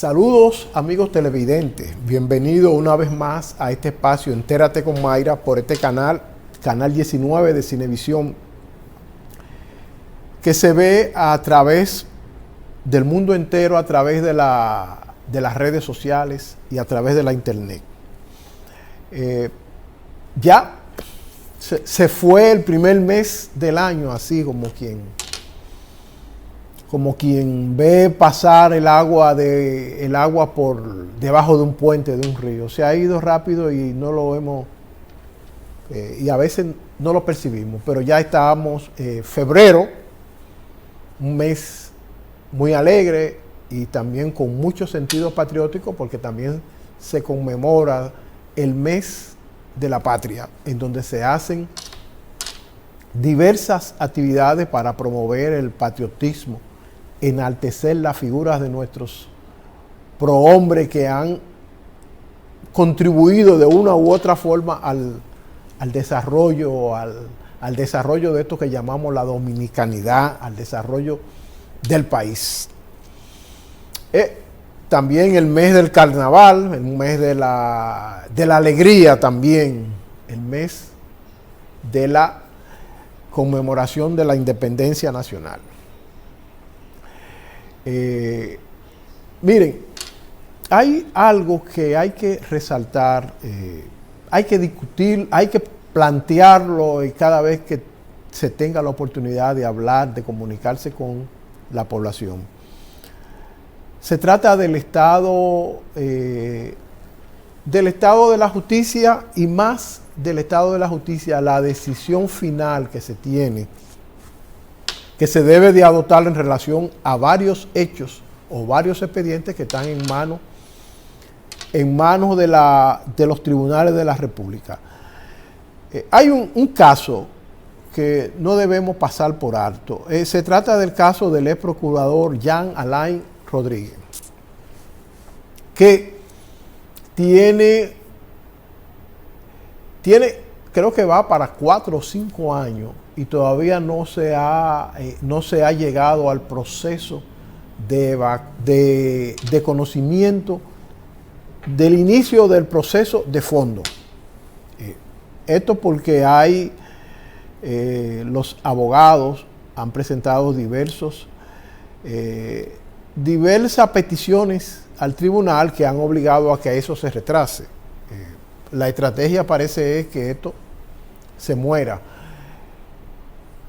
Saludos amigos televidentes, bienvenido una vez más a este espacio Entérate con Mayra por este canal 19 de Cinevisión, que se ve a través del mundo entero, a través de las redes sociales y a través de la internet. Ya se fue el primer mes del año, así como quien ve pasar el agua por debajo de un puente, de un río. Se ha ido rápido y no lo vemos, y a veces no lo percibimos, pero ya estamos febrero, un mes muy alegre y también con mucho sentido patriótico, porque también se conmemora el mes de la patria, en donde se hacen diversas actividades para promover el patriotismo, enaltecer las figuras de nuestros prohombres que han contribuido de una u otra forma al desarrollo, al desarrollo de esto que llamamos la dominicanidad, al desarrollo del país. También el mes del carnaval, el mes de la alegría también, el mes de la conmemoración de la independencia nacional. Miren, hay algo que hay que resaltar, hay que discutir, hay que plantearlo cada vez que se tenga la oportunidad de hablar, de comunicarse con la población. Se trata del estado de la justicia, y más del estado de la justicia, la decisión final que se tiene, que se debe de adoptar en relación a varios hechos o varios expedientes que están en manos de los tribunales de la República. Hay un caso que no debemos pasar por alto. Se trata del caso del ex procurador Jean Alain Rodríguez, que tiene, creo que va para 4 o 5 años y todavía no se ha llegado al proceso de conocimiento del inicio del proceso de fondo. Esto porque los abogados han presentado diversas peticiones al tribunal que han obligado a que eso se retrase. La estrategia parece es que esto se muera.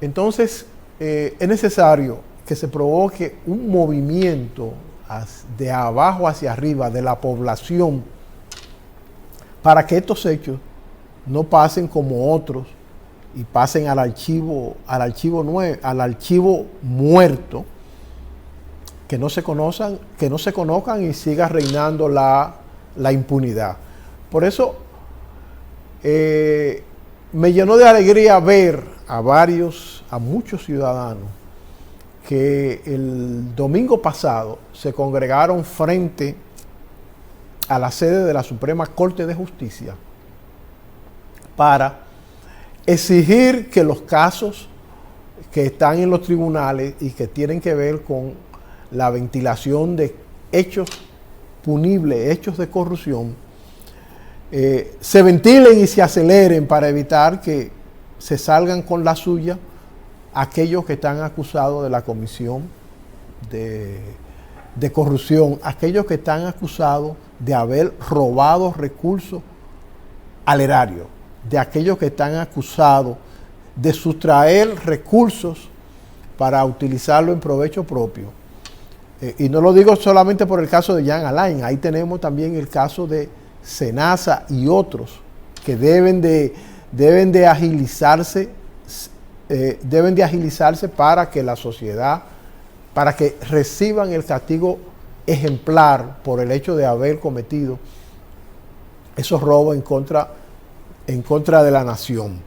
Entonces, es necesario que se provoque un movimiento de abajo hacia arriba de la población para que estos hechos no pasen como otros y pasen al archivo muerto, que no se conozcan y siga reinando la impunidad. Por eso me llenó de alegría ver a muchos ciudadanos que el domingo pasado se congregaron frente a la sede de la Suprema Corte de Justicia para exigir que los casos que están en los tribunales y que tienen que ver con la ventilación de hechos punibles, hechos de corrupción, se ventilen y se aceleren para evitar que se salgan con la suya aquellos que están acusados de la comisión de corrupción, aquellos que están acusados de haber robado recursos al erario, de aquellos que están acusados de sustraer recursos para utilizarlo en provecho propio. Y no lo digo solamente por el caso de Jean Alain, ahí tenemos también el caso de Senasa y otros que deben de agilizarse para que la sociedad, para que reciban el castigo ejemplar por el hecho de haber cometido esos robos en contra de la nación.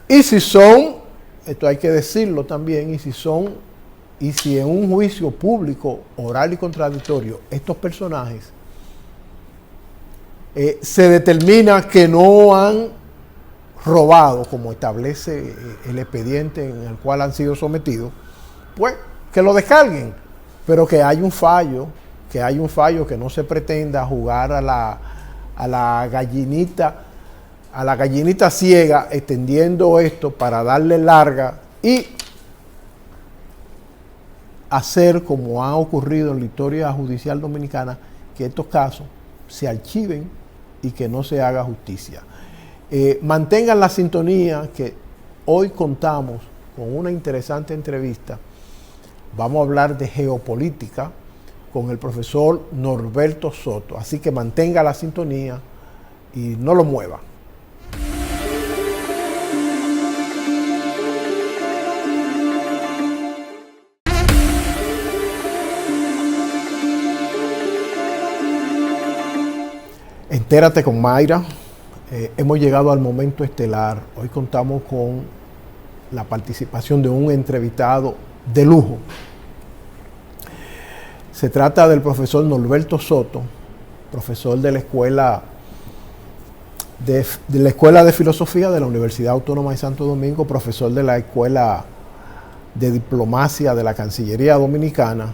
Y si son, esto hay que decirlo también, y si en un juicio público, oral y contradictorio, estos personajes se determina que no han robado, como establece el expediente en el cual han sido sometidos, pues que lo descarguen, pero que hay un fallo que hay un fallo, que no se pretenda jugar a la gallinita ciega, extendiendo esto para darle larga y hacer, como ha ocurrido en la historia judicial dominicana, que estos casos se archiven y que no se haga justicia. Mantengan la sintonía, que hoy contamos con una interesante entrevista. Vamos a hablar de geopolítica con el profesor Norberto Soto. Así que mantenga la sintonía y no lo mueva. Entérate con Mayra. Hemos llegado al momento estelar. Hoy contamos con la participación de un entrevistado de lujo. Se trata del profesor Norberto Soto, profesor de la Escuela de Filosofía de la Universidad Autónoma de Santo Domingo, profesor de la Escuela de Diplomacia de la Cancillería Dominicana.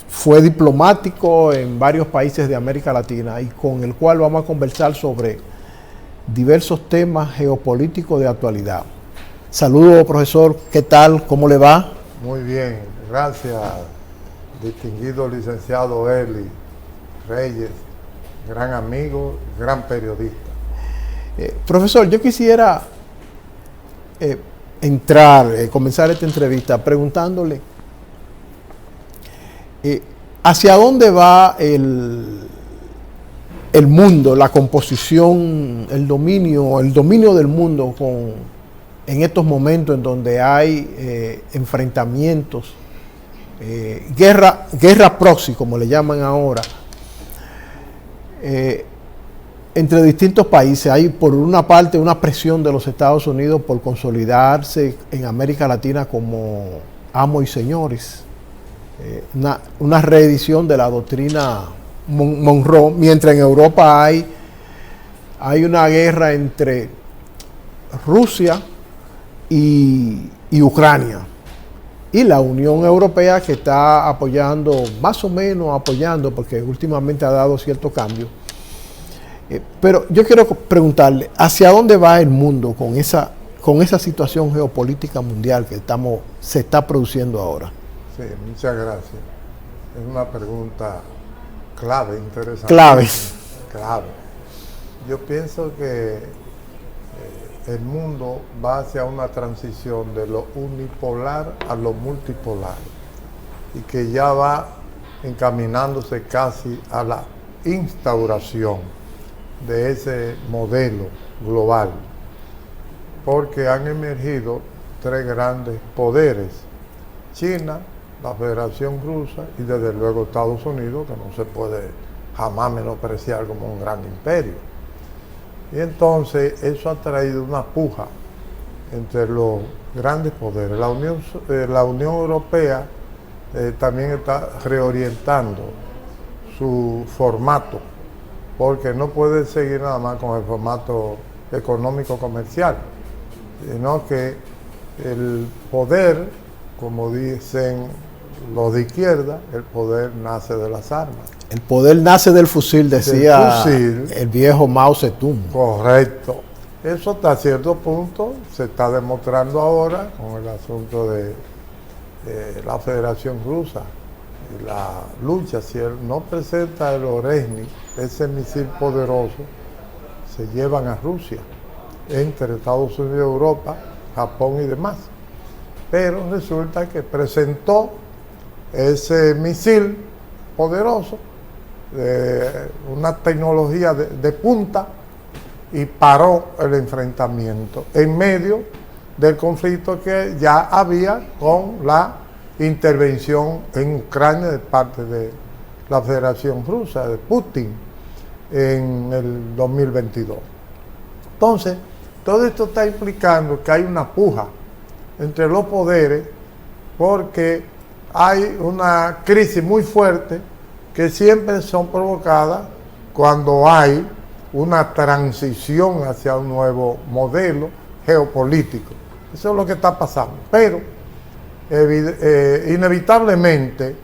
Fue diplomático en varios países de América Latina y con el cual vamos a conversar sobre diversos temas geopolíticos de actualidad. Saludos, profesor. ¿Qué tal? ¿Cómo le va? Muy bien, gracias, distinguido licenciado Eli Reyes, gran amigo, gran periodista. Profesor, yo quisiera comenzar esta entrevista preguntándole hacia dónde va el mundo, la composición, el dominio del mundo en estos momentos en donde hay enfrentamientos, guerra proxy, como le llaman ahora, entre distintos países. Hay por una parte una presión de los Estados Unidos por consolidarse en América Latina como amos y señores, una reedición de la doctrina Monroe, mientras en Europa hay una guerra entre Rusia y Ucrania, y la Unión Europea, que está apoyando, más o menos apoyando, porque últimamente ha dado cierto cambio. Pero yo quiero preguntarle, ¿hacia dónde va el mundo con esa situación geopolítica mundial que se está produciendo ahora? Sí, muchas gracias. Es una pregunta clave, interesante. Clave. Yo pienso que el mundo va hacia una transición de lo unipolar a lo multipolar y que ya va encaminándose casi a la instauración de ese modelo global, porque han emergido tres grandes poderes: China, la Federación Rusa y desde luego Estados Unidos, que no se puede jamás menospreciar como un gran imperio. Y entonces eso ha traído una puja entre los grandes poderes. La Unión Europea también está reorientando su formato, porque no puede seguir nada más con el formato económico comercial, sino que el poder, como dicen los de izquierda, el poder nace de las armas. El poder nace del fusil, decía el viejo Mao Zedong. Correcto. Eso hasta cierto punto se está demostrando ahora con el asunto de la Federación Rusa. Y la lucha, si él no presenta el Oresny, ese misil poderoso, se llevan a Rusia, entre Estados Unidos, Europa, Japón y demás. Pero resulta que presentó ese misil poderoso, una tecnología de punta, y paró el enfrentamiento en medio del conflicto que ya había con la intervención en Ucrania de parte de la Federación Rusa, de Putin, en el 2022. Entonces, todo esto está implicando que hay una puja entre los poderes, porque hay una crisis muy fuerte que siempre son provocadas cuando hay una transición hacia un nuevo modelo geopolítico. Eso es lo que está pasando. Pero inevitablemente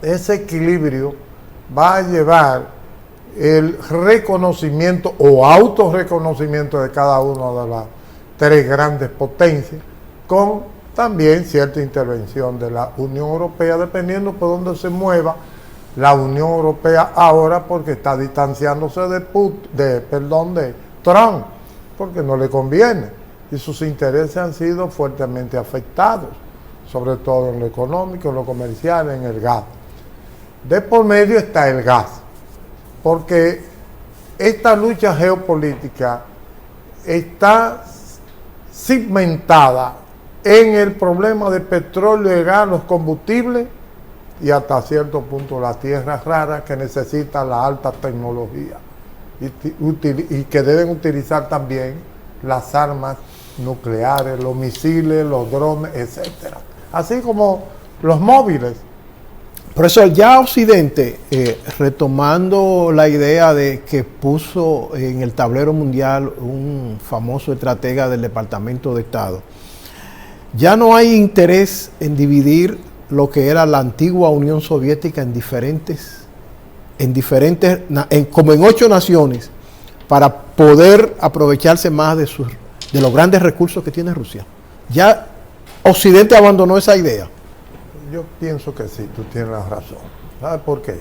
ese equilibrio va a llevar el reconocimiento o autorreconocimiento de cada una de las tres grandes potencias, con también cierta intervención de la Unión Europea, dependiendo por dónde se mueva la Unión Europea ahora, porque está distanciándose de Trump, porque no le conviene, y sus intereses han sido fuertemente afectados, sobre todo en lo económico, en lo comercial, en el gas. De por medio está el gas, porque esta lucha geopolítica está cimentada en el problema de petróleo y gas, los combustibles y hasta cierto punto las tierras raras que necesitan la alta tecnología y que deben utilizar también las armas nucleares, los misiles, los drones, etcétera, así como los móviles. Profesor, ya Occidente, retomando la idea de que puso en el tablero mundial un famoso estratega del Departamento de Estado, ya no hay interés en dividir lo que era la antigua Unión Soviética como en 8 naciones, para poder aprovecharse más de los grandes recursos que tiene Rusia. Ya Occidente abandonó esa idea. Yo pienso que sí, tú tienes la razón. ¿Sabes por qué?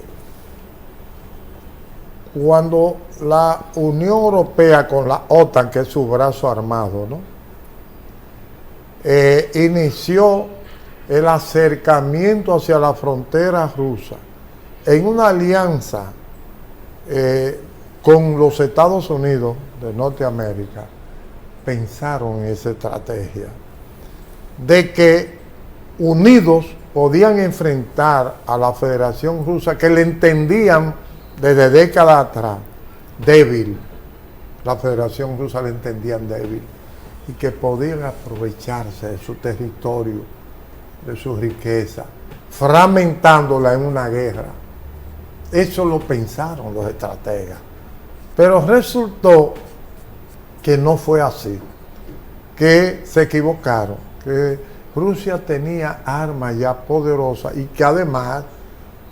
Cuando la Unión Europea con la OTAN, que es su brazo armado, ¿no? Inició el acercamiento hacia la frontera rusa en una alianza con los Estados Unidos de Norteamérica, pensaron en esa estrategia de que unidos podían enfrentar a la Federación Rusa, que le entendían desde décadas atrás débil. La Federación Rusa le entendían débil y que podían aprovecharse de su territorio, de su riqueza, fragmentándola en una guerra. Eso lo pensaron los estrategas. Pero resultó que no fue así, que se equivocaron, que Rusia tenía armas ya poderosas y que además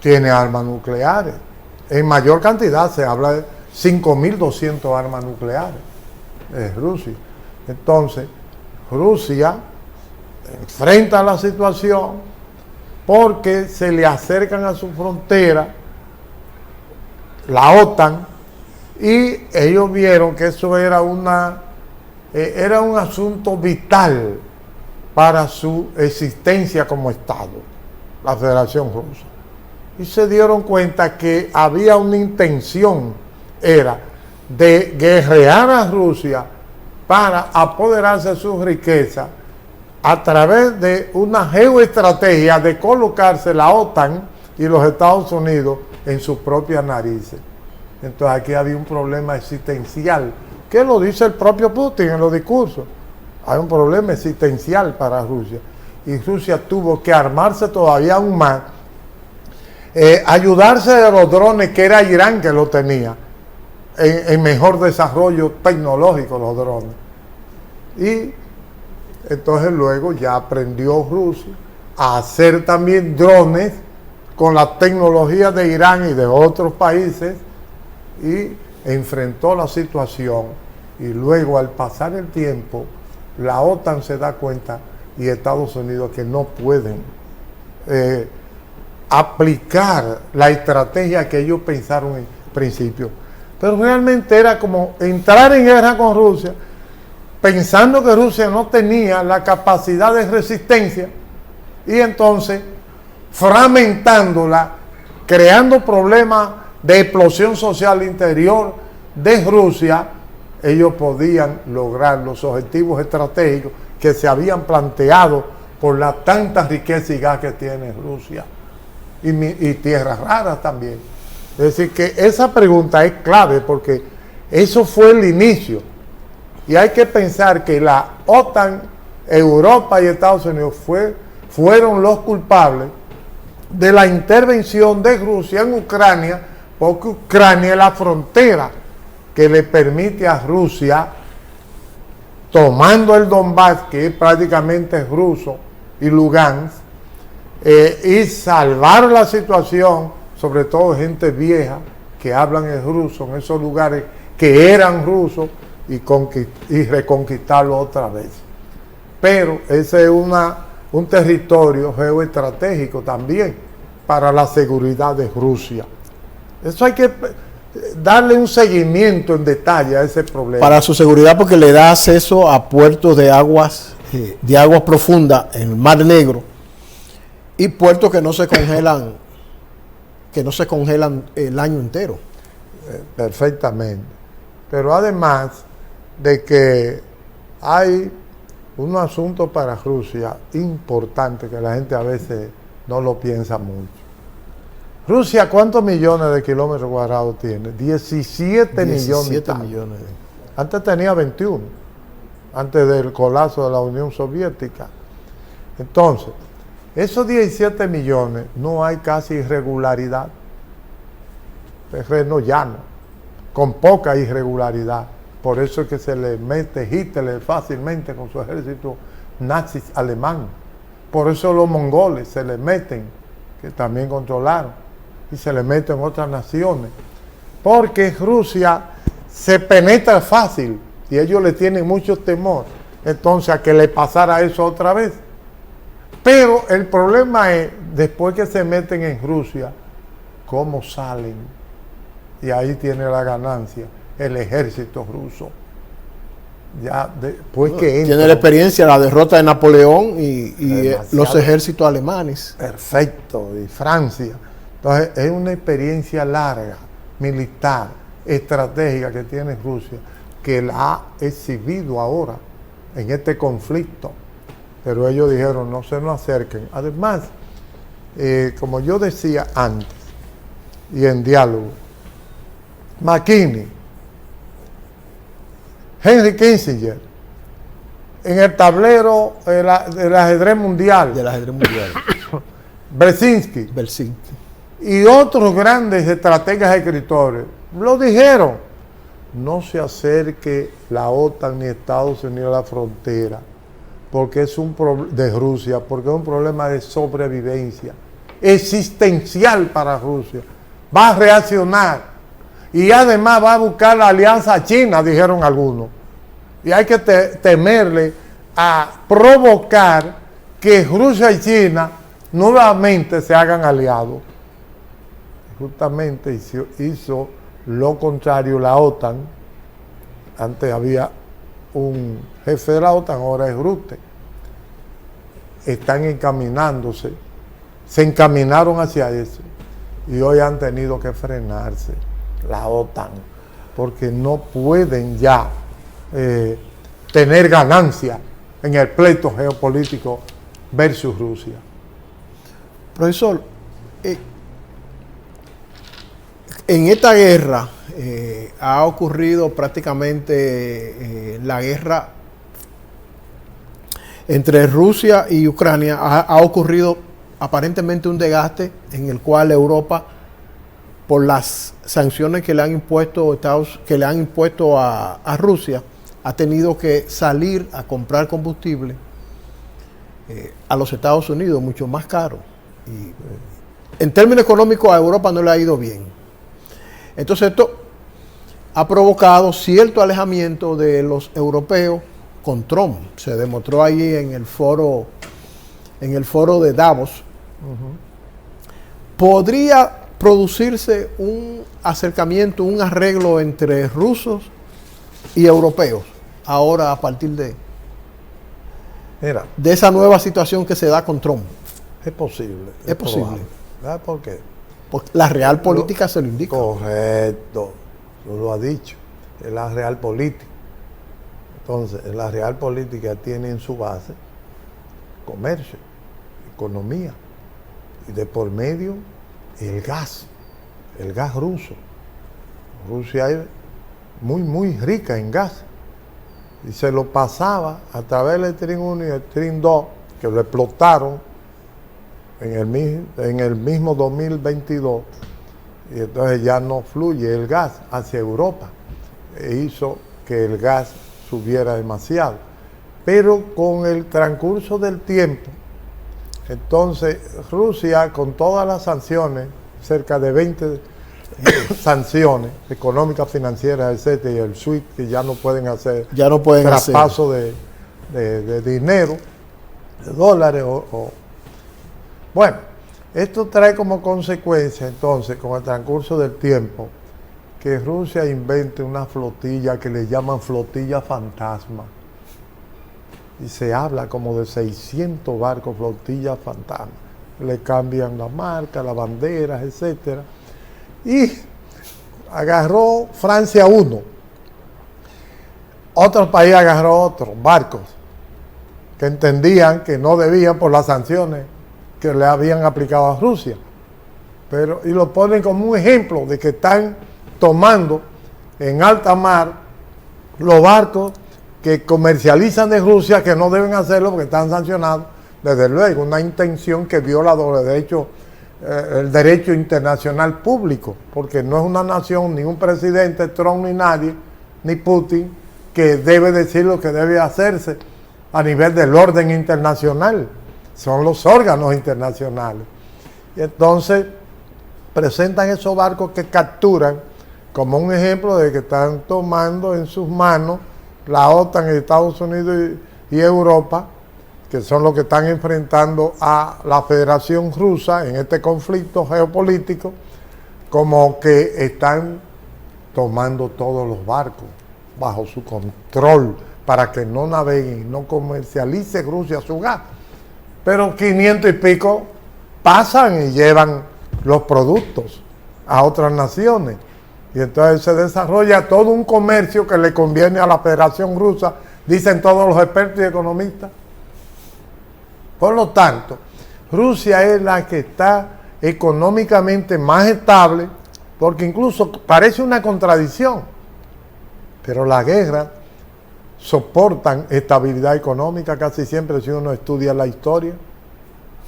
tiene armas nucleares. En mayor cantidad, se habla de 5.200 armas nucleares. Es Rusia. Entonces, Rusia enfrenta la situación porque se le acercan a su frontera la OTAN y ellos vieron que eso era un asunto vital para su existencia como Estado, la Federación Rusa. Y se dieron cuenta que había una intención, era de guerrear a Rusia para apoderarse de su riqueza a través de una geoestrategia de colocarse la OTAN y los Estados Unidos en sus propias narices. Entonces aquí había un problema existencial, que lo dice el propio Putin en los discursos. Hay un problema existencial para Rusia y Rusia tuvo que armarse todavía aún más, ayudarse de los drones, que era Irán que lo tenía en mejor desarrollo tecnológico, los drones. Y entonces luego ya aprendió Rusia a hacer también drones con la tecnología de Irán y de otros países y enfrentó la situación. Y luego, al pasar el tiempo, la OTAN se da cuenta y Estados Unidos que no pueden aplicar la estrategia que ellos pensaron en principio. Pero realmente era como entrar en guerra con Rusia, pensando que Rusia no tenía la capacidad de resistencia, y entonces fragmentándola, creando problemas de explosión social interior de Rusia, ellos podían lograr los objetivos estratégicos que se habían planteado por la tanta riqueza y gas que tiene Rusia y tierras raras también. Es decir, que esa pregunta es clave porque eso fue el inicio. Y hay que pensar que la OTAN, Europa y Estados Unidos fueron los culpables de la intervención de Rusia en Ucrania, porque Ucrania es la frontera que le permite a Rusia, tomando el Donbass, que es prácticamente ruso, y Lugansk, y salvar la situación, sobre todo gente vieja que hablan el ruso en esos lugares que eran rusos y reconquistarlo otra vez. Pero ese es un territorio geoestratégico también para la seguridad de Rusia. Eso hay que darle un seguimiento en detalle a ese problema. Para su seguridad, porque le da acceso a puertos de aguas profundas en el Mar Negro y puertos que no se congelan el año entero. Perfectamente. Pero además de que hay un asunto para Rusia importante que la gente a veces no lo piensa mucho. Rusia, ¿cuántos millones de kilómetros cuadrados tiene? 17 millones. Antes tenía 21, antes del colapso de la Unión Soviética. Entonces, esos 17 millones no hay casi irregularidad. Terreno llano, con poca irregularidad. Por eso es que se le mete Hitler fácilmente con su ejército nazi alemán. Por eso los mongoles se le meten, que también controlaron, y se le meten otras naciones. Porque Rusia se penetra fácil y ellos le tienen mucho temor. Entonces, a que le pasara eso otra vez. Pero el problema es, después que se meten en Rusia, ¿cómo salen? Y ahí tiene la ganancia el ejército ruso. Ya después que entra, tiene la experiencia, la derrota de Napoleón y los ejércitos alemanes. Perfecto, y Francia. Entonces es una experiencia larga, militar, estratégica que tiene Rusia, que la ha exhibido ahora en este conflicto. Pero ellos dijeron, no se nos acerquen. Además, como yo decía antes, y en diálogo, McKinney, Henry Kissinger, en el tablero del ajedrez mundial, Brzezinski y otros grandes estrategas escritores lo dijeron: no se acerque la OTAN ni Estados Unidos a la frontera porque es un de Rusia, porque es un problema de sobrevivencia existencial para Rusia. Va a reaccionar y además va a buscar la alianza china, dijeron algunos. Y hay que temerle a provocar que Rusia y China nuevamente se hagan aliados. Justamente hizo lo contrario la OTAN. Antes había un jefe de la OTAN, ahora es Rutte. Están encaminándose, se encaminaron hacia eso y hoy han tenido que frenarse la OTAN porque no pueden ya tener ganancia en el pleito geopolítico versus Rusia. Profesor, en esta guerra ha ocurrido prácticamente la guerra entre Rusia y Ucrania. Ha ocurrido aparentemente un desgaste en el cual Europa, por las sanciones que le han impuesto a Rusia, ha tenido que salir a comprar combustible a los Estados Unidos mucho más caro. Y en términos económicos a Europa no le ha ido bien. Entonces esto ha provocado cierto alejamiento de los europeos con Trump. Se demostró ahí en el foro de Davos. ¿Podría producirse un acercamiento, un arreglo entre rusos y europeos ahora a partir de esa nueva situación que se da con Trump? Es posible. Es posible. ¿Sabes por qué? Porque la real política se lo indica. Correcto. Tú lo has dicho. Es la real política. Entonces, la real política tiene en su base comercio, economía, y de por medio el gas ruso. Rusia es muy rica en gas y se lo pasaba a través del Stream 1 y el Stream 2, que lo explotaron en el mismo 2022, y entonces ya no fluye el gas hacia Europa, e hizo que el gas subiera demasiado. Pero con el transcurso del tiempo Entonces, Rusia, con todas las sanciones, cerca de 20 sanciones económicas, financieras, etcétera, y el SWIFT, que ya no pueden hacer traspaso de dinero, de dólares bueno, esto trae como consecuencia entonces, con el transcurso del tiempo, que Rusia invente una flotilla que le llaman flotilla fantasma. Y se habla como de 600 barcos, flotilla fantasma. Le cambian la marca, las banderas, etcétera. Y agarró Francia uno. Otro país agarró otros barcos que entendían que no debían por las sanciones que le habían aplicado a Rusia. Y lo ponen como un ejemplo de que están tomando en alta mar los barcos que comercializan de Rusia, que no deben hacerlo porque están sancionados. Desde luego, una intención que viola el derecho internacional público, porque no es una nación, ni un presidente, Trump, ni nadie, ni Putin, que debe decir lo que debe hacerse a nivel del orden internacional. Son los órganos internacionales. Y entonces presentan esos barcos que capturan como un ejemplo de que están tomando en sus manos la OTAN, Estados Unidos y Europa, que son los que están enfrentando a la Federación Rusa en este conflicto geopolítico, como que están tomando todos los barcos bajo su control para que no naveguen y no comercialice Rusia su gas. Pero 500 y pico pasan y llevan los productos a otras naciones. Y entonces se desarrolla todo un comercio que le conviene a la Federación Rusa, dicen todos los expertos y economistas. Por lo tanto, Rusia es la que está económicamente más estable, porque incluso parece una contradicción, pero las guerras soportan estabilidad económica casi siempre si uno estudia la historia,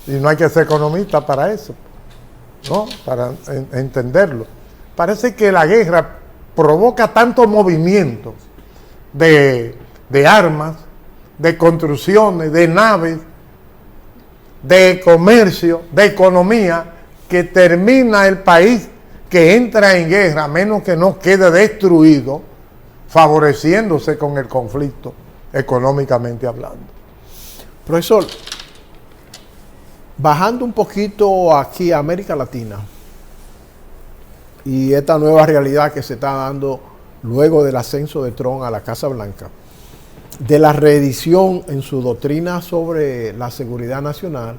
y no hay que ser economista para eso, ¿no? Para entenderlo. Parece que la guerra provoca tanto movimiento de armas, de construcciones, de naves, de comercio, de economía, que termina el país que entra en guerra, a menos que no quede destruido, favoreciéndose con el conflicto, económicamente hablando. Profesor, bajando un poquito aquí a América Latina y esta nueva realidad que se está dando luego del ascenso de Trump a la Casa Blanca, de la reedición en su doctrina sobre la seguridad nacional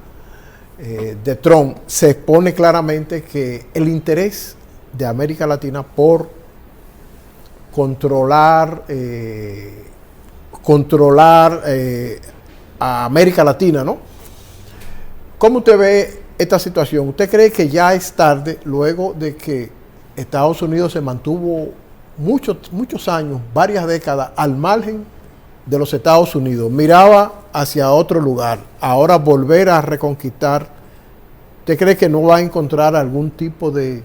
de Trump, se expone claramente que el interés de América Latina por controlar a América Latina, ¿no? ¿Cómo usted ve esta situación? ¿Usted cree que ya es tarde, luego de que Estados Unidos se mantuvo muchos años, varias décadas, al margen de los Estados Unidos, miraba hacia otro lugar, ahora volver a reconquistar? ¿Usted cree que no va a encontrar algún tipo de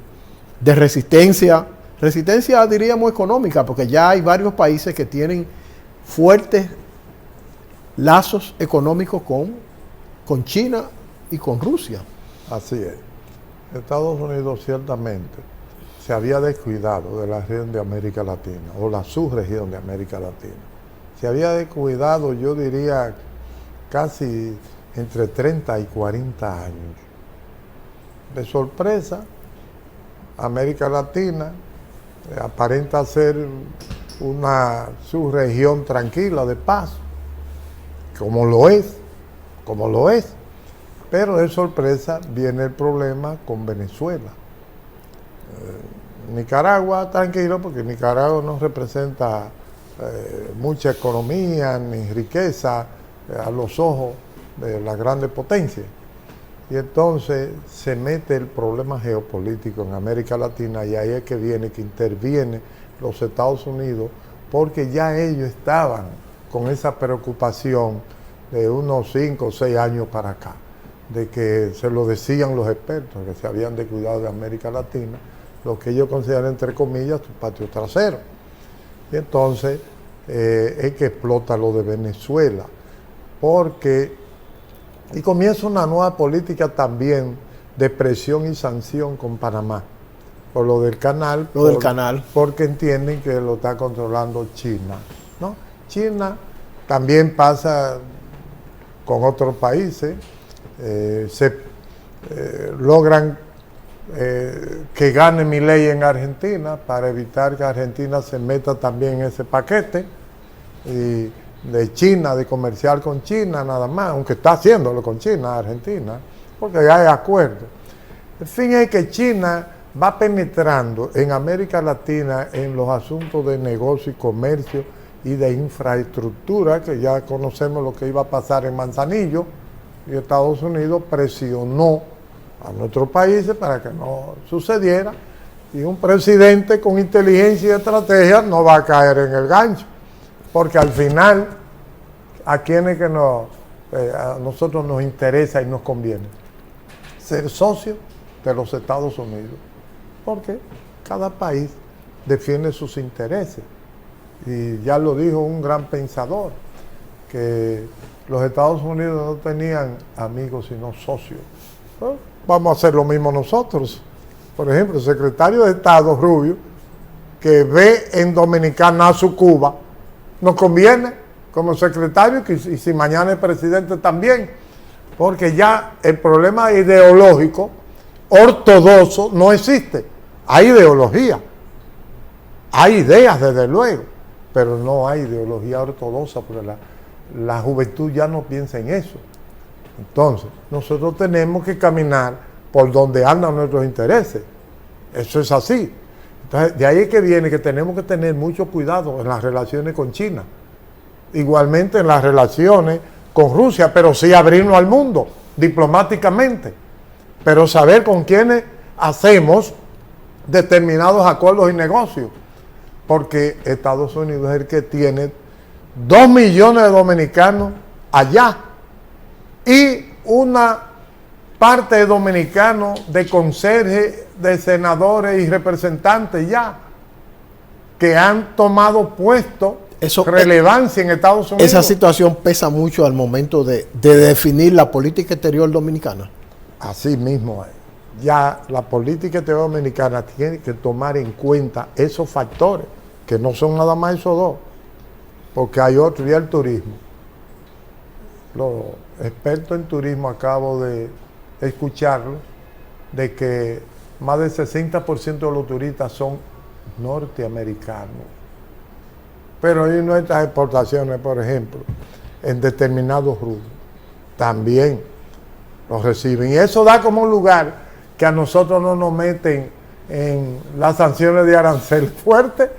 resistencia? Resistencia, diríamos, económica, porque ya hay varios países que tienen fuertes lazos económicos con China y con Rusia. Así es. Estados Unidos ciertamente se había descuidado de la región de América Latina, o la subregión de América Latina. Se había descuidado, yo diría, casi entre 30 y 40 años. De sorpresa, América Latina aparenta ser una subregión tranquila, de paz, como lo es, pero de sorpresa viene el problema con Venezuela. Nicaragua tranquilo, porque Nicaragua no representa mucha economía ni riqueza a los ojos de las grandes potencias. Y entonces se mete el problema geopolítico en América Latina, y ahí es que interviene los Estados Unidos, porque ya ellos estaban con esa preocupación de unos 5 o 6 años para acá, de que se lo decían los expertos, que se habían descuidado de América Latina, lo que ellos consideran, entre comillas, su patio trasero. Y entonces es que explota lo de Venezuela, porque Y comienza una nueva política también de presión y sanción con Panamá, por lo del canal. Del canal. Porque entienden que lo está controlando China, ¿no? China también pasa con otros países, logran que gane Milei en Argentina para evitar que Argentina se meta también en ese paquete y de China, de comerciar con China nada más, aunque está haciéndolo con China, Argentina, porque ya hay acuerdo. El fin es que China va penetrando en América Latina en los asuntos de negocio y comercio y de infraestructura, que ya conocemos lo que iba a pasar en Manzanillo, y Estados Unidos presionó a nuestros países para que no sucediera, y un presidente con inteligencia y estrategia no va a caer en el gancho, porque al final, ¿a quiénes que a nosotros nos interesa y nos conviene? Ser socio de los Estados Unidos, porque cada país defiende sus intereses. Y ya lo dijo un gran pensador, que los Estados Unidos no tenían amigos sino socios. Bueno, vamos a hacer lo mismo nosotros. Por ejemplo, el secretario de Estado, Rubio, que ve en Dominicana a su Cuba, nos conviene como secretario y si mañana es presidente también, porque ya el problema ideológico ortodoxo no existe. Hay ideología, hay ideas desde luego, pero no hay ideología ortodoxa, porque la juventud ya no piensa en eso. Entonces, nosotros tenemos que caminar por donde andan nuestros intereses. Eso es así. Entonces, de ahí es que viene que tenemos que tener mucho cuidado en las relaciones con China. Igualmente en las relaciones con Rusia, pero sí abrirnos al mundo diplomáticamente. Pero saber con quiénes hacemos determinados acuerdos y negocios. Porque Estados Unidos es el que tiene 2 millones de dominicanos allá y una parte de dominicanos de conserje, de senadores y representantes ya que han tomado puesto relevancia en Estados Unidos. Esa situación pesa mucho al momento de definir la política exterior dominicana. Así mismo es. Ya la política exterior dominicana tiene que tomar en cuenta esos factores, que no son nada más esos dos, porque hay otro, y el turismo. Los expertos en turismo acabo de escucharlo, de que más del 60% de los turistas son norteamericanos. Pero hay nuestras exportaciones, por ejemplo, en determinados rubros, también los reciben. Y eso da como un lugar que a nosotros no nos meten en las sanciones de arancel fuerte.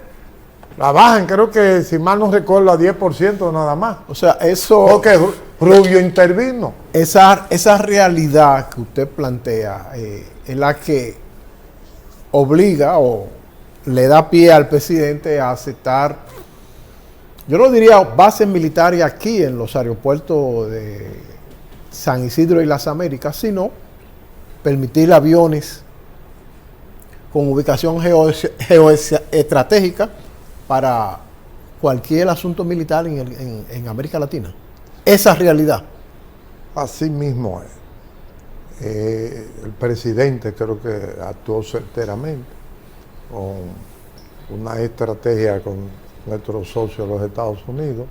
La bajan, creo que, si mal no recuerdo, a 10% nada más. O sea, eso... Porque Rubio intervino. Esa realidad que usted plantea es la que obliga o le da pie al presidente a aceptar, yo no diría bases militares aquí en los aeropuertos de San Isidro y las Américas, sino permitir aviones con ubicación geoestratégica para cualquier asunto militar en América Latina. Esa realidad. Así mismo es. El presidente creo que actuó certeramente con una estrategia con nuestros socios los Estados Unidos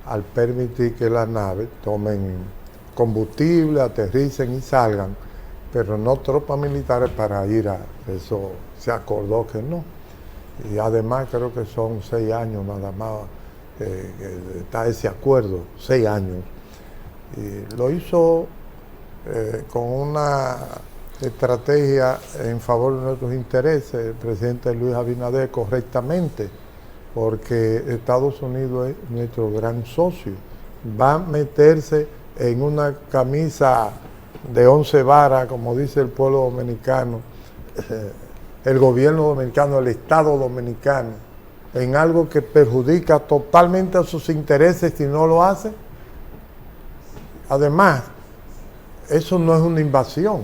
al permitir que las naves tomen combustible, aterricen y salgan, pero no tropas militares para ir a eso. Se acordó que no. Y además creo que son 6 años nada más que está ese acuerdo, 6 años. Y lo hizo con una estrategia en favor de nuestros intereses, el presidente Luis Abinader, correctamente, porque Estados Unidos es nuestro gran socio. Va a meterse en una camisa de 11 varas, como dice el pueblo dominicano, el gobierno dominicano, el Estado dominicano, en algo que perjudica totalmente a sus intereses si no lo hace. Además, eso no es una invasión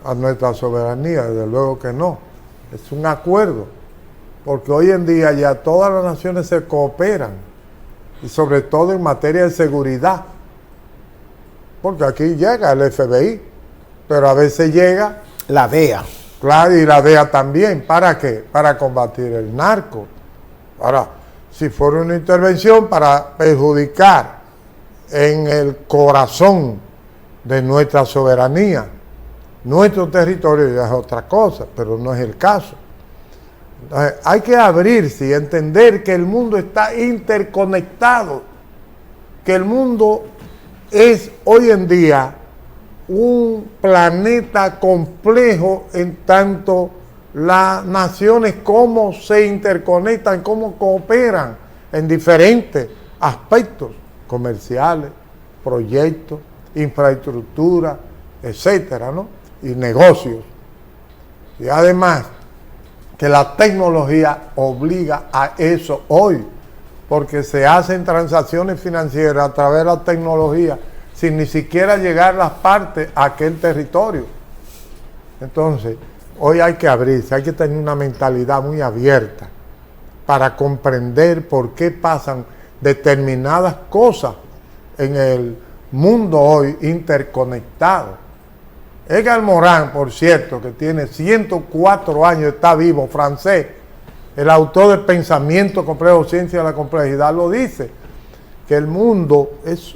a nuestra soberanía, desde luego que no. Es un acuerdo, porque hoy en día ya todas las naciones se cooperan, y sobre todo en materia de seguridad. porque aquí llega el FBI, pero a veces llega la DEA. Claro, y la DEA también. ¿Para qué? Para combatir el narco. Ahora, si fuera una intervención para perjudicar en el corazón de nuestra soberanía, nuestro territorio, ya es otra cosa, pero no es el caso. Entonces, hay que abrirse y entender que el mundo está interconectado, que el mundo es hoy en día un planeta complejo en tanto las naciones cómo se interconectan, cómo cooperan en diferentes aspectos comerciales, proyectos, infraestructura, etcétera, ¿no? Y negocios. Y además que la tecnología obliga a eso hoy, porque se hacen transacciones financieras a través de la tecnología sin ni siquiera llegar las partes a aquel territorio. Entonces, hoy hay que abrirse, hay que tener una mentalidad muy abierta para comprender por qué pasan determinadas cosas en el mundo hoy interconectado. Edgar Morin, por cierto, que tiene 104 años, está vivo, francés, el autor del Pensamiento Complejo, Ciencia de la Complejidad, lo dice, que el mundo es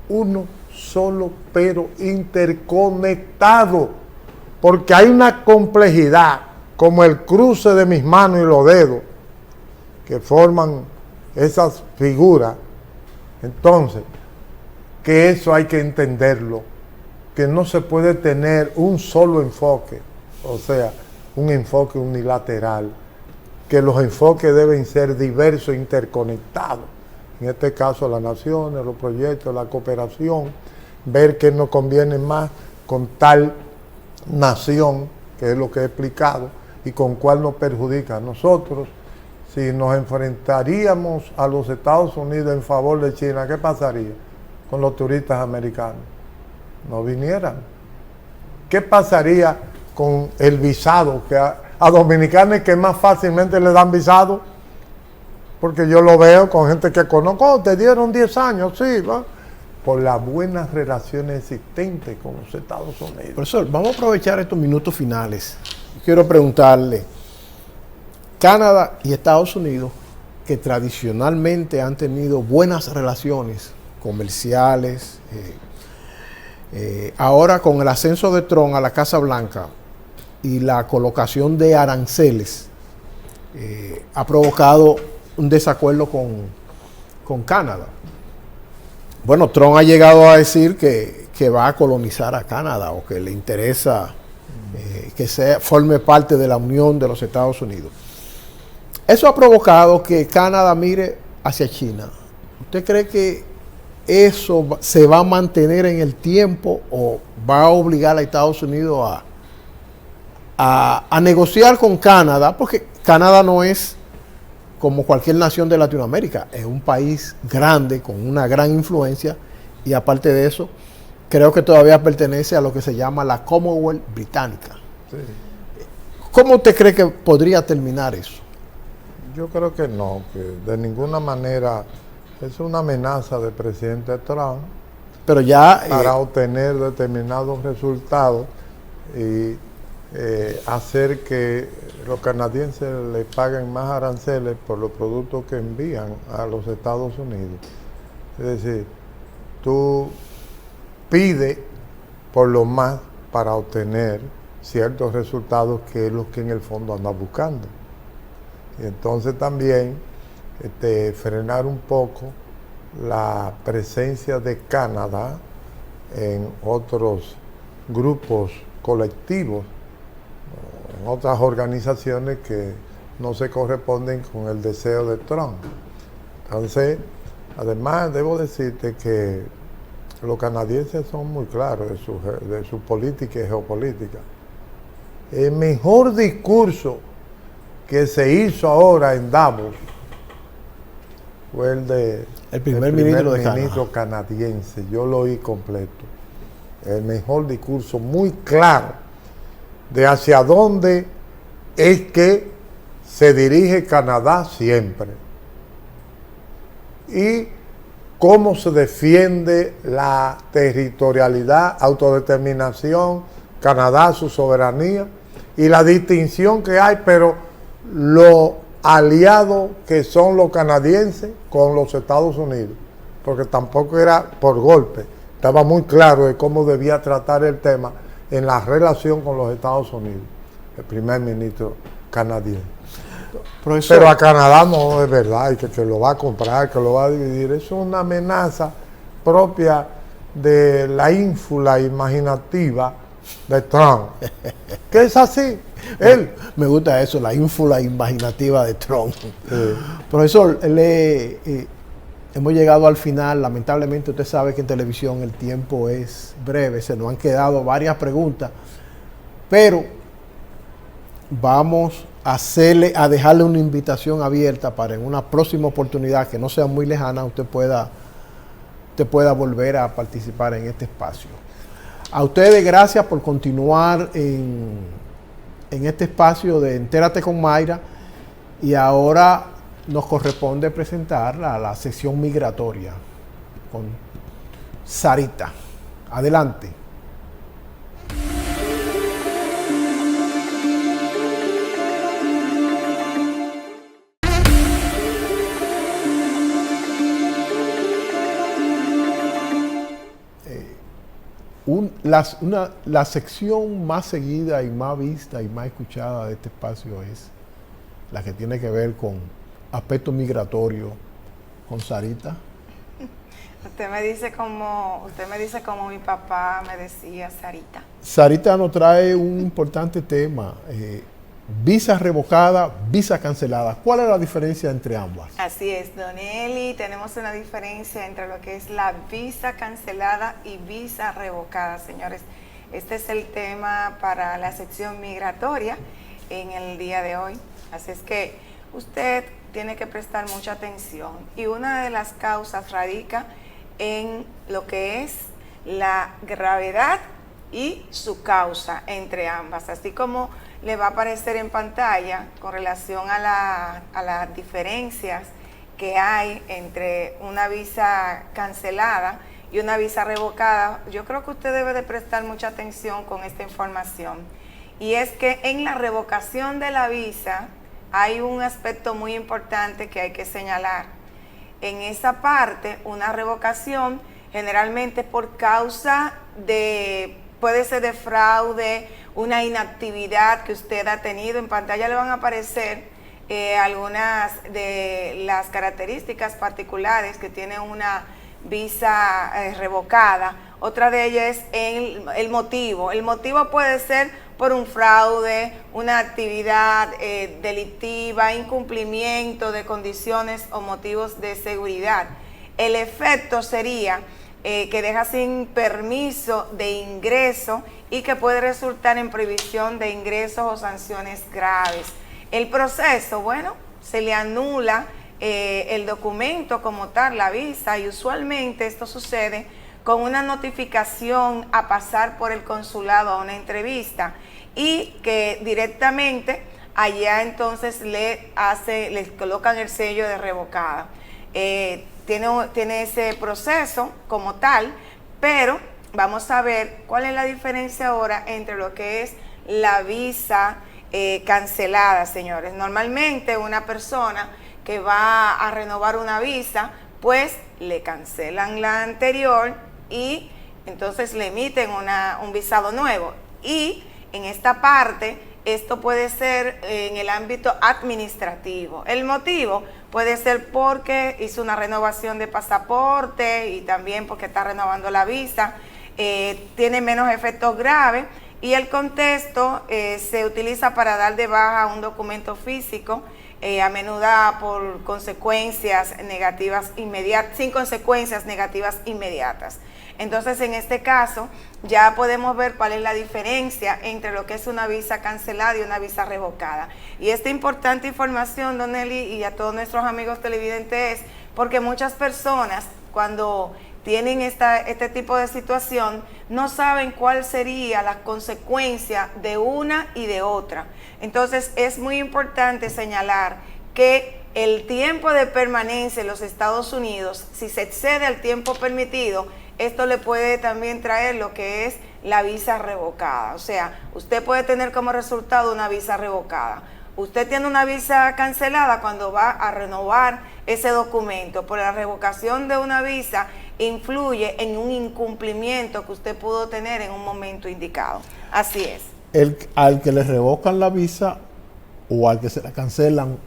uno solo, pero interconectado, porque hay una complejidad, como el cruce de mis manos y los dedos, que forman esas figuras. Entonces, que eso hay que entenderlo, que no se puede tener un solo enfoque, o sea, un enfoque unilateral, que los enfoques deben ser diversos e interconectados. En este caso, las naciones, los proyectos, la cooperación, ver qué nos conviene más con tal nación, que es lo que he explicado, y con cuál nos perjudica a nosotros. Si nos enfrentaríamos a los Estados Unidos en favor de China, ¿qué pasaría con los turistas americanos? No vinieran. ¿Qué pasaría con el visado? Que a dominicanos que más fácilmente le dan visado, porque yo lo veo con gente que conozco, oh, te dieron 10 años, sí, ¿va? Por las buenas relaciones existentes con los Estados Unidos. Profesor, vamos a aprovechar estos minutos finales. Quiero preguntarle, Canadá y Estados Unidos, que tradicionalmente han tenido buenas relaciones comerciales, ahora con el ascenso de Trump a la Casa Blanca y la colocación de aranceles, ha provocado un desacuerdo con Canadá. Bueno, Trump ha llegado a decir que va a colonizar a Canadá, o que le interesa que forme parte de la Unión de los Estados Unidos. Eso ha provocado que Canadá mire hacia China. ¿Usted cree que eso se va a mantener en el tiempo o va a obligar a Estados Unidos a negociar con Canadá? Porque Canadá no es como cualquier nación de Latinoamérica, es un país grande con una gran influencia, y aparte de eso, creo que todavía pertenece a lo que se llama la Commonwealth británica. Sí. ¿Cómo usted cree que podría terminar eso? Yo creo que no, que de ninguna manera es una amenaza del presidente Trump, pero ya para obtener determinados resultados y hacer que los canadienses le paguen más aranceles por los productos que envían a los Estados Unidos. Es decir, tú pides por lo más para obtener ciertos resultados que es lo que en el fondo andas buscando. Y entonces también frenar un poco la presencia de Canadá en otros grupos colectivos, en otras organizaciones que no se corresponden con el deseo de Trump. Entonces, además debo decirte que los canadienses son muy claros de su política y geopolítica. El mejor discurso que se hizo ahora en Davos fue el primer ministro canadiense. Yo lo oí completo. El mejor discurso, muy claro, de hacia dónde es que se dirige Canadá siempre. Y cómo se defiende la territorialidad, autodeterminación, Canadá, su soberanía, y la distinción que hay, pero los aliados que son los canadienses con los Estados Unidos, porque tampoco era por golpe, estaba muy claro de cómo debía tratar el tema en la relación con los Estados Unidos, el primer ministro canadiense. Profesor, Pero a Canadá no es verdad, y que lo va a comprar, que lo va a dividir. Eso es una amenaza propia de la ínfula imaginativa de Trump. Que es así. Él. me gusta eso, la ínfula imaginativa de Trump. Sí. Profesor, hemos llegado al final. Lamentablemente usted sabe que en televisión el tiempo es breve, se nos han quedado varias preguntas, pero vamos a dejarle una invitación abierta para en una próxima oportunidad que no sea muy lejana usted pueda volver a participar en este espacio. A ustedes gracias por continuar en este espacio de Entérate con Mayra, y ahora nos corresponde presentar la sección migratoria con Sarita. Adelante. La sección más seguida y más vista y más escuchada de este espacio es la que tiene que ver con aspectos migratorios con Sarita. Usted me dice como mi papá me decía, Sarita. Sarita nos trae un importante tema, visa revocada, visa cancelada. ¿Cuál es la diferencia entre ambas? Así es, Don Eli, tenemos una diferencia entre lo que es la visa cancelada y visa revocada, señores. Este es el tema para la sección migratoria en el día de hoy. Así es que usted tiene que prestar mucha atención, y una de las causas radica en lo que es la gravedad y su causa entre ambas, así como le va a aparecer en pantalla con relación a las diferencias que hay entre una visa cancelada y una visa revocada. Yo creo que usted debe de prestar mucha atención con esta información, y es que en la revocación de la visa hay un aspecto muy importante que hay que señalar. En esa parte, una revocación generalmente por causa puede ser de fraude, una inactividad que usted ha tenido. En pantalla le van a aparecer algunas de las características particulares que tiene una visa revocada. Otra de ellas es el motivo. El motivo puede ser por un fraude, una actividad delictiva, incumplimiento de condiciones o motivos de seguridad. El efecto sería que deja sin permiso de ingreso y que puede resultar en prohibición de ingresos o sanciones graves. El proceso, bueno, se le anula el documento como tal, la visa, y usualmente esto sucede con una notificación a pasar por el consulado a una entrevista, y que directamente allá entonces le colocan el sello de revocada. Tiene ese proceso como tal, pero vamos a ver cuál es la diferencia ahora entre lo que es la visa cancelada, señores. Normalmente una persona que va a renovar una visa, pues le cancelan la anterior y entonces le emiten un visado nuevo. Y en esta parte, esto puede ser en el ámbito administrativo. El motivo puede ser porque hizo una renovación de pasaporte y también porque está renovando la visa, tiene menos efectos graves, y el contexto se utiliza para dar de baja un documento físico, a menudo por consecuencias negativas inmediatas, sin consecuencias negativas inmediatas. Entonces, en este caso, ya podemos ver cuál es la diferencia entre lo que es una visa cancelada y una visa revocada. Y esta importante información, Don Eli, y a todos nuestros amigos televidentes, es porque muchas personas, cuando tienen este tipo de situación, no saben cuál sería la consecuencia de una y de otra. Entonces, es muy importante señalar que el tiempo de permanencia en los Estados Unidos, si se excede al tiempo permitido, esto le puede también traer lo que es la visa revocada. O sea, usted puede tener como resultado una visa revocada. Usted tiene una visa cancelada cuando va a renovar ese documento, pero la revocación de una visa influye en un incumplimiento que usted pudo tener en un momento indicado. Así es. Al que le revocan la visa o al que se la cancelan,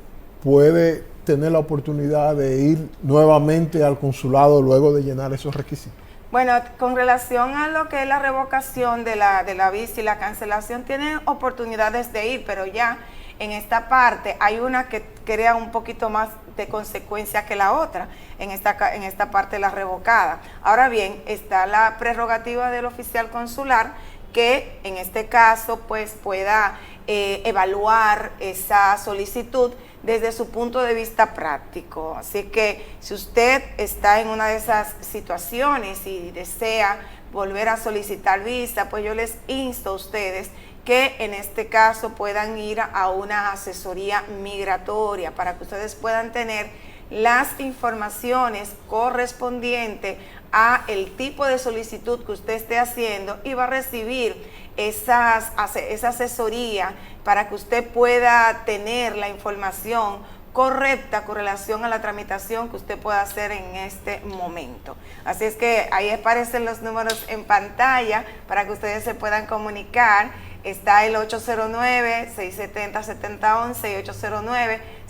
puede tener la oportunidad de ir nuevamente al consulado luego de llenar esos requisitos. Bueno, con relación a lo que es la revocación de la visa y la cancelación, tienen oportunidades de ir, pero ya en esta parte hay una que crea un poquito más de consecuencia que la otra, en esta parte de la revocada. Ahora bien, está la prerrogativa del oficial consular, que en este caso pues pueda evaluar esa solicitud desde su punto de vista práctico. Así que si usted está en una de esas situaciones y desea volver a solicitar visa, pues yo les insto a ustedes que en este caso puedan ir a una asesoría migratoria para que ustedes puedan tener las informaciones correspondientes a el tipo de solicitud que usted esté haciendo y va a recibir esa asesoría para que usted pueda tener la información correcta con relación a la tramitación que usted pueda hacer en este momento. Así es que ahí aparecen los números en pantalla para que ustedes se puedan comunicar. Está el 809-670-7011 y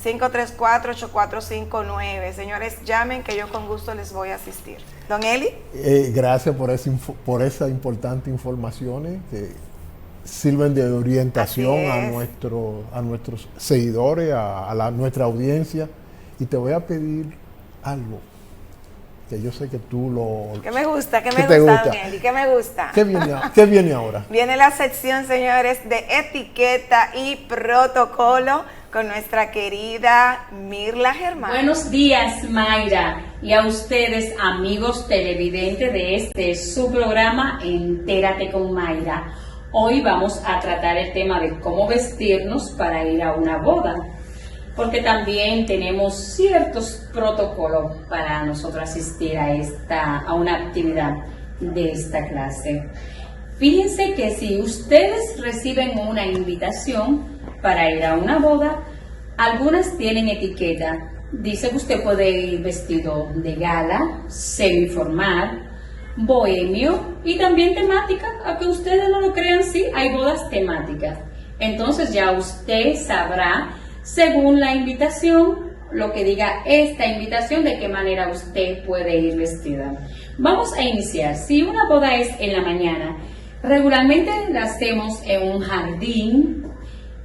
809-534-8459. Señores, llamen que yo con gusto les voy a asistir. Don Eli. Gracias por esas importantes informaciones que sirven de orientación a nuestros seguidores, a nuestra audiencia. Y te voy a pedir algo que yo sé que tú lo... ¿Qué me gusta? ¿Qué me te gusta, Don Eli? ¿Qué me gusta? ¿Qué viene ahora? Viene la sección, señores, de etiqueta y protocolo con nuestra querida Mirla Germán. Buenos días, Mayra, y a ustedes, amigos televidentes de este su programa Entérate con Mayra. Hoy vamos a tratar el tema de cómo vestirnos para ir a una boda, porque también tenemos ciertos protocolos para nosotros asistir a una actividad de esta clase. Fíjense que si ustedes reciben una invitación para ir a una boda, algunas tienen etiqueta. Dice que usted puede ir vestido de gala, semiformal, bohemio y también temática. Aunque ustedes no lo crean, sí, hay bodas temáticas. Entonces ya usted sabrá, según la invitación, lo que diga esta invitación, de qué manera usted puede ir vestida. Vamos a iniciar. Si una boda es en la mañana, regularmente la hacemos en un jardín,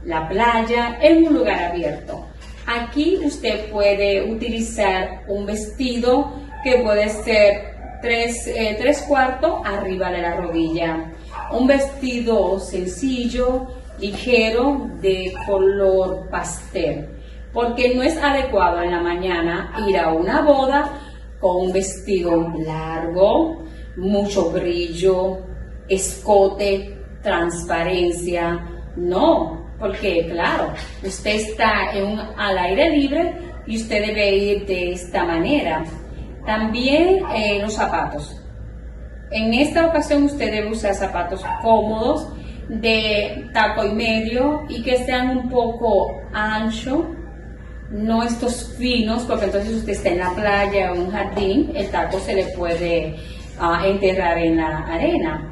la playa, en un lugar abierto. Aquí usted puede utilizar un vestido que puede ser 3/4 arriba de la rodilla. Un vestido sencillo, ligero, de color pastel, porque no es adecuado en la mañana ir a una boda con un vestido largo, mucho brillo, escote, transparencia. No, porque claro, usted está al aire libre y usted debe ir de esta manera. También los zapatos. En esta ocasión usted debe usar zapatos cómodos, de taco y medio, y que sean un poco anchos, no estos finos, porque entonces usted está en la playa o en un jardín, el taco se le puede enterrar en la arena.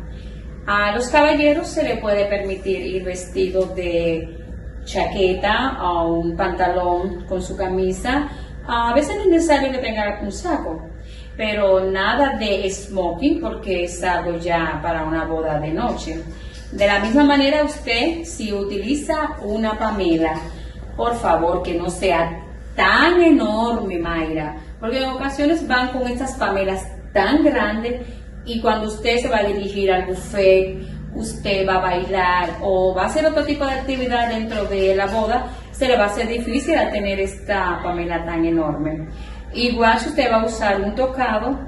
A los caballeros se le puede permitir ir vestido de chaqueta o un pantalón con su camisa. A veces no es necesario que tenga un saco, pero nada de smoking, porque es algo ya para una boda de noche. De la misma manera, usted, si utiliza una pamela, por favor, que no sea tan enorme, Mayra, porque en ocasiones van con estas pamelas tan grandes y cuando usted se va a dirigir al buffet, usted va a bailar o va a hacer otro tipo de actividad dentro de la boda, se le va a hacer difícil a tener esta pamela tan enorme. Igual si usted va a usar un tocado,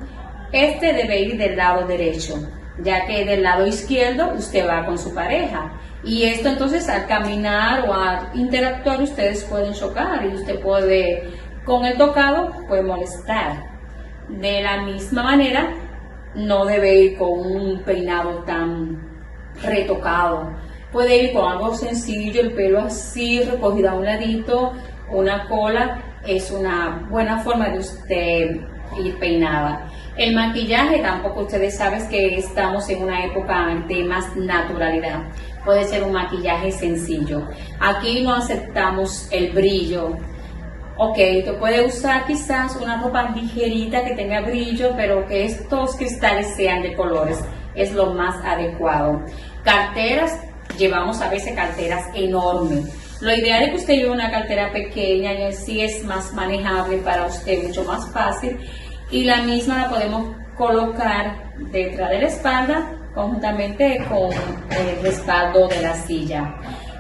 debe ir del lado derecho, ya que del lado izquierdo usted va con su pareja Y esto entonces al caminar o al interactuar ustedes pueden chocar y usted puede, con el tocado, puede molestar. De la misma manera, no debe ir con un peinado tan retocado. Puede ir con algo sencillo, el pelo así, recogido a un ladito, una cola, es una buena forma de usted ir peinada. El maquillaje tampoco, ustedes saben que estamos en una época de más naturalidad. Puede ser un maquillaje sencillo. Aquí no aceptamos el brillo. Ok, tú puedes usar quizás una ropa ligerita que tenga brillo, pero que estos cristales sean de colores. Es lo más adecuado. Carteras, llevamos a veces carteras enormes. Lo ideal es que usted lleve una cartera pequeña y así es más manejable para usted, mucho más fácil. Y la misma la podemos colocar detrás de la espalda conjuntamente con el respaldo de la silla.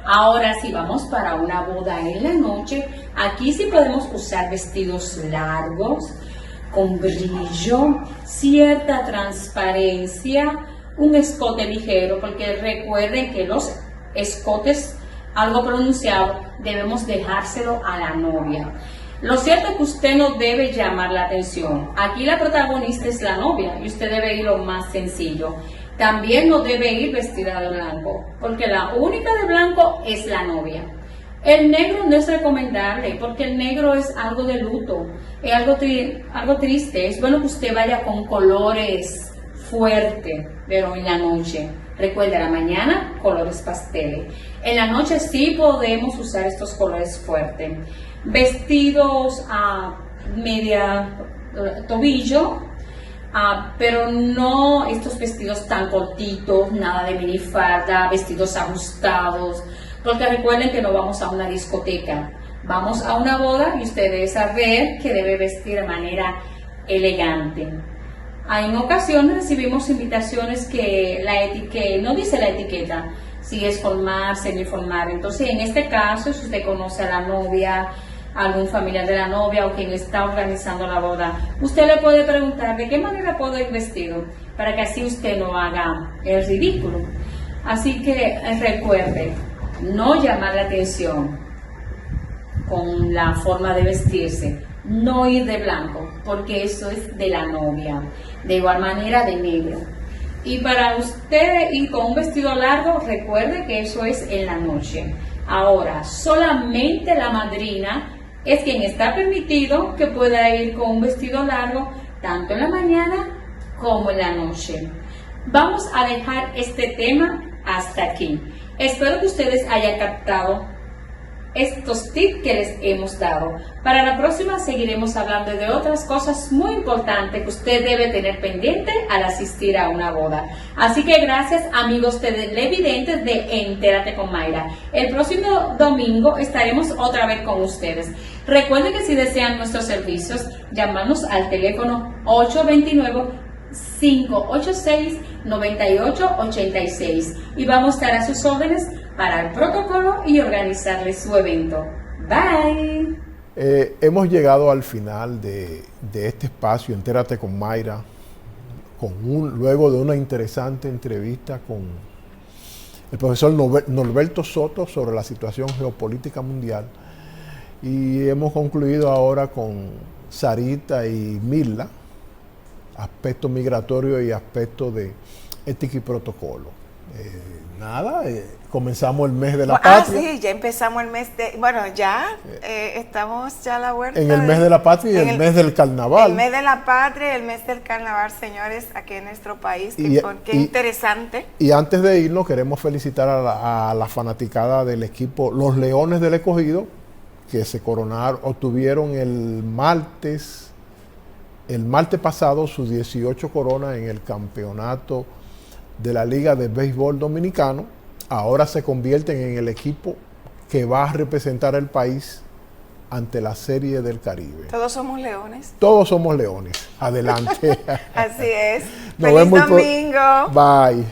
Ahora si vamos para una boda en la noche, aquí sí podemos usar vestidos largos, con brillo, cierta transparencia, un escote ligero, porque recuerden que los escotes algo pronunciado debemos dejárselo a la novia. Lo cierto es que usted no debe llamar la atención. Aquí la protagonista es la novia y usted debe ir lo más sencillo. También no debe ir vestida de blanco, porque la única de blanco es la novia. El negro no es recomendable, porque el negro es algo de luto, es algo triste. Es bueno que usted vaya con colores fuertes, pero en la noche. Recuerda, la mañana, colores pasteles. En la noche sí podemos usar estos colores fuertes. Vestidos a media tobillo, pero no estos vestidos tan cortitos, nada de minifalda, vestidos ajustados, porque recuerden que no vamos a una discoteca, vamos a una boda y usted debe saber que debe vestir de manera elegante. En ocasiones recibimos invitaciones que no dice la etiqueta, si es formal, semiformal. Entonces, en este caso, si usted conoce a la novia, algún familiar de la novia o quien está organizando la boda, usted le puede preguntar de qué manera puedo ir vestido, para que así usted no haga el ridículo. Así que recuerde, no llamar la atención con la forma de vestirse, no ir de blanco, porque eso es de la novia, de igual manera de negro. Y para usted ir con un vestido largo, recuerde que eso es en la noche. Ahora, solamente la madrina es quien está permitido que pueda ir con un vestido largo, tanto en la mañana como en la noche. Vamos a dejar este tema hasta aquí. Espero que ustedes hayan captado estos tips que les hemos dado. Para la próxima seguiremos hablando de otras cosas muy importantes que usted debe tener pendiente al asistir a una boda. Así que gracias, amigos televidentes de Entérate con Mayra. El próximo domingo estaremos otra vez con ustedes. Recuerden que si desean nuestros servicios, llamarnos al teléfono 829-586-9886 y vamos a estar a sus órdenes para el protocolo y organizarles su evento. Bye. Hemos llegado al final de este espacio, Entérate con Mayra, luego de una interesante entrevista con el profesor Norberto Soto sobre la situación geopolítica mundial. Y hemos concluido ahora con Sarita y Mirla, aspecto migratorio y aspecto de ética y protocolo. Comenzamos el mes de la patria. Sí, ya empezamos el mes de... Bueno, ya estamos ya a la vuelta. En el mes de la patria y el mes del carnaval. El mes de la patria y el mes del carnaval, señores, aquí en nuestro país. Qué interesante. Y antes de irnos, queremos felicitar a la fanaticada del equipo Los Leones del Escogido, que se obtuvieron el martes pasado sus 18 coronas en el campeonato de la Liga de Béisbol Dominicano. Ahora se convierten en el equipo que va a representar al país ante la Serie del Caribe. Todos somos leones. Todos somos leones. Adelante. Así es. Nos Feliz vemos domingo. Bye.